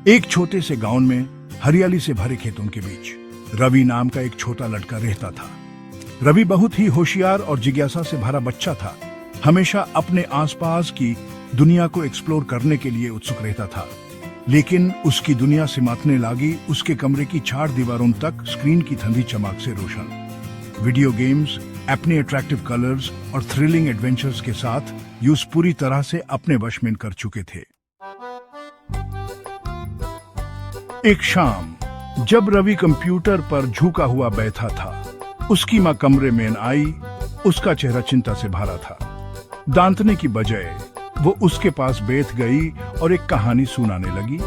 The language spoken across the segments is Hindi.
एक छोटे से गांव में हरियाली से भरे खेतों के बीच रवि नाम का एक छोटा लड़का रहता था। रवि बहुत ही होशियार और जिज्ञासा से भरा बच्चा था। हमेशा अपने आसपास की दुनिया को एक्सप्लोर करने के लिए उत्सुक रहता था। लेकिन उसकी दुनिया सिमटने लगी उसके कमरे की 4 दीवारों तक स्क्रीन की ठंडी चमक से रोशन। वीडियो गेम्स अपने अट्रैक्टिव कलर्स और थ्रिलिंग एडवेंचर्स के साथ यूस पूरी तरह से अपने वश में कर चुके थे। एक शाम जब रवि कंप्यूटर पर झुका हुआ बैठा था, उसकी मां कमरे में आई। उसका चेहरा चिंता से भरा था। दांतने की बजाय वो उसके पास बैठ गई और एक कहानी सुनाने लगी।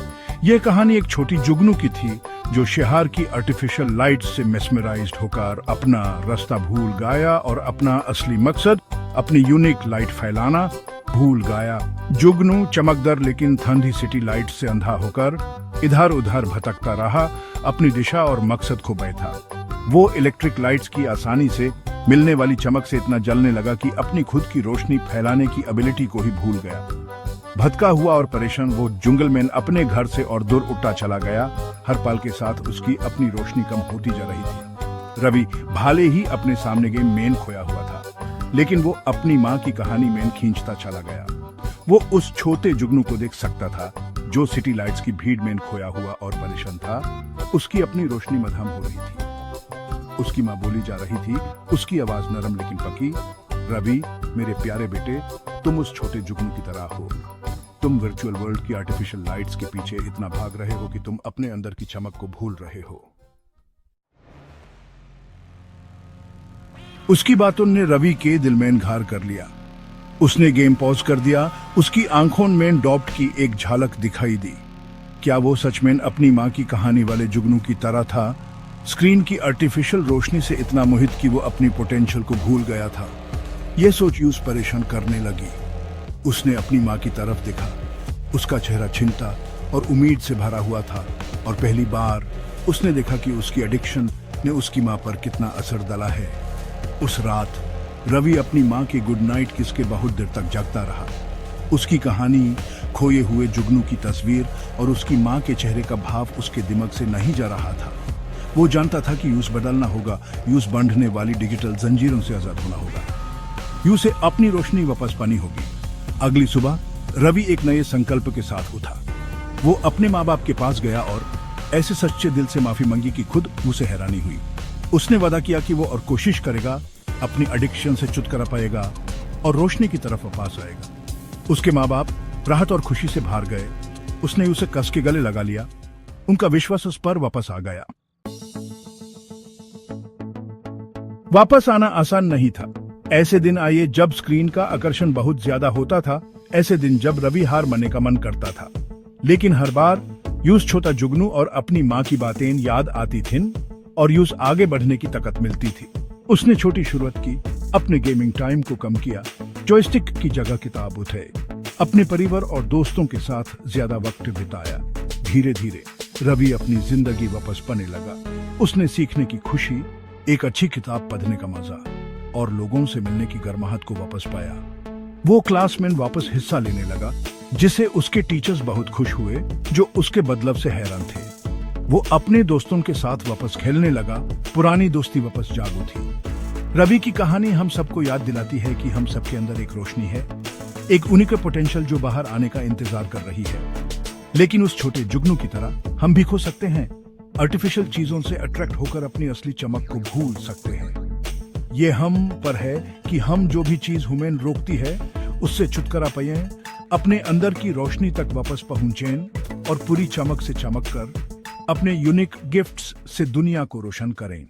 यह कहानी एक छोटी जुगनू की थी जो शहर की आर्टिफिशियल लाइट से मेस्मराइज्ड होकर अपना रास्ता भूल गया और अपना असली मकसद अपनी यूनिक लाइट फैलाना भूल गया। जुगनू चमकदार लेकिन ठंडी सिटी लाइट से अंधा होकर इधर उधर भटकता रहा, अपनी दिशा और मकसद खो बैठा। वो इलेक्ट्रिक लाइट्स की आसानी से मिलने वाली चमक से इतना जलने लगा कि अपनी खुद की रोशनी फैलाने की एबिलिटी को ही भूल गया। भटका हुआ और परेशान वो जंगल में अपने घर से और दूर उठता चला गया। हर पल के साथ उसकी अपनी रोशनी कम होती जा रही थी। रवि भले ही अपने सामने गेम में खोया हुआ था, लेकिन वो अपनी माँ की कहानी में खींचता चला गया। वो उस छोटे जुगनू को देख सकता था जो सिटी लाइट्स की भीड़ में खोया हुआ और परेशान था। उसकी अपनी रोशनी मध्यम हो रही थी। उसकी माँ बोली जा रही थी, उसकी आवाज नरम लेकिन पक्की। रवि मेरे प्यारे बेटे, तुम उस छोटे जुगनू की तरह हो। तुम वर्चुअल वर्ल्ड की आर्टिफिशियल लाइट्स के पीछे इतना भाग रहे हो कि तुम अपने अंदर की चमक को भूल रहे हो। उसकी बातों ने रवि के दिल में घर कर लिया। उसने गेम पॉज कर दिया। उसकी आंखों में डॉप्ट की एक झलक दिखाई दी। क्या वो सच में अपनी माँ की कहानी वाले जुगनू की तरह था? स्क्रीन की आर्टिफिशियल रोशनी से इतना मोहित कि वो अपनी पोटेंशियल को भूल गया था। यह सोच यूस परेशान करने लगी। उसने अपनी माँ की तरफ देखा। उसका चेहरा चिंता और उम्मीद से भरा हुआ था, और पहली बार उसने देखा कि उसकी एडिक्शन ने उसकी माँ पर कितना असर डाला है। उस रात रवि अपनी माँ के गुड नाइट किस के बहुत देर तक जागता रहा। उसकी कहानी, खोए हुए जुगनू की तस्वीर और उसकी माँ के चेहरे का भाव उसके दिमाग से नहीं जा रहा था। वो जानता था कि यूस बदलना होगा, यूस बांधने वाली डिजिटल जंजीरों से आजाद होना होगा, यूस से अपनी रोशनी वापस पानी होगी। अगली सुबह रवि एक नए संकल्प के साथ उठा। वो अपने माँ बाप के पास गया और ऐसे सच्चे दिल से माफी मांगी कि खुद उसे हैरानी हुई। उसने वादा किया कि वो और कोशिश करेगा, अपनी एडिक्शन से छुटकारा पाएगा और रोशनी की तरफ वापस आएगा। उसके माँ बाप राहत और खुशी से भर गए। उसने उसे कस के गले लगा लिया। उनका विश्वास उस पर वापस आ गया। वापस आना आसान नहीं था। ऐसे दिन आए जब स्क्रीन का आकर्षण बहुत ज्यादा होता था। ऐसे दिन जब रवि हार मानने का मन करता था, लेकिन हर बार यूस छोटा जुगनू और अपनी माँ की बातें याद आती थीं और यूस आगे बढ़ने की ताकत मिलती थी। उसने छोटी शुरुआत की, अपने गेमिंग टाइम को कम किया, जॉयस्टिक की जगह किताब उठाए, अपने परिवार और दोस्तों के साथ ज्यादा वक्त बिताया। धीरे धीरे रवि अपनी जिंदगी वापस पाने लगा। उसने सीखने की खुशी, एक अच्छी किताब पढ़ने का मजा और लोगों से मिलने की गर्माहट को वापस पाया। वो क्लास में वापस हिस्सा लेने लगा, जिससे उसके टीचर्स बहुत खुश हुए जो उसके बदलाव से हैरान थे। वो अपने दोस्तों के साथ वापस खेलने लगा। पुरानी दोस्ती वापस जाग उठी। रवि की कहानी हम सबको याद दिलाती है कि हम सबके अंदर एक रोशनी है, एक यूनिक पोटेंशियल जो बाहर आने का इंतजार कर रही है। लेकिन उस छोटे जुगनू की तरह हम भी खो सकते हैं। आर्टिफिशियल चीजों से अट्रैक्ट होकर अपनी असली चमक को भूल सकते हैं। ये हम पर है कि हम जो भी चीज हमें रोकती है उससे छुटकारा पाएं, अपने अंदर की रोशनी तक वापस पहुंचें और पूरी चमक से चमक कर अपने यूनिक गिफ्ट्स से दुनिया को रोशन करें।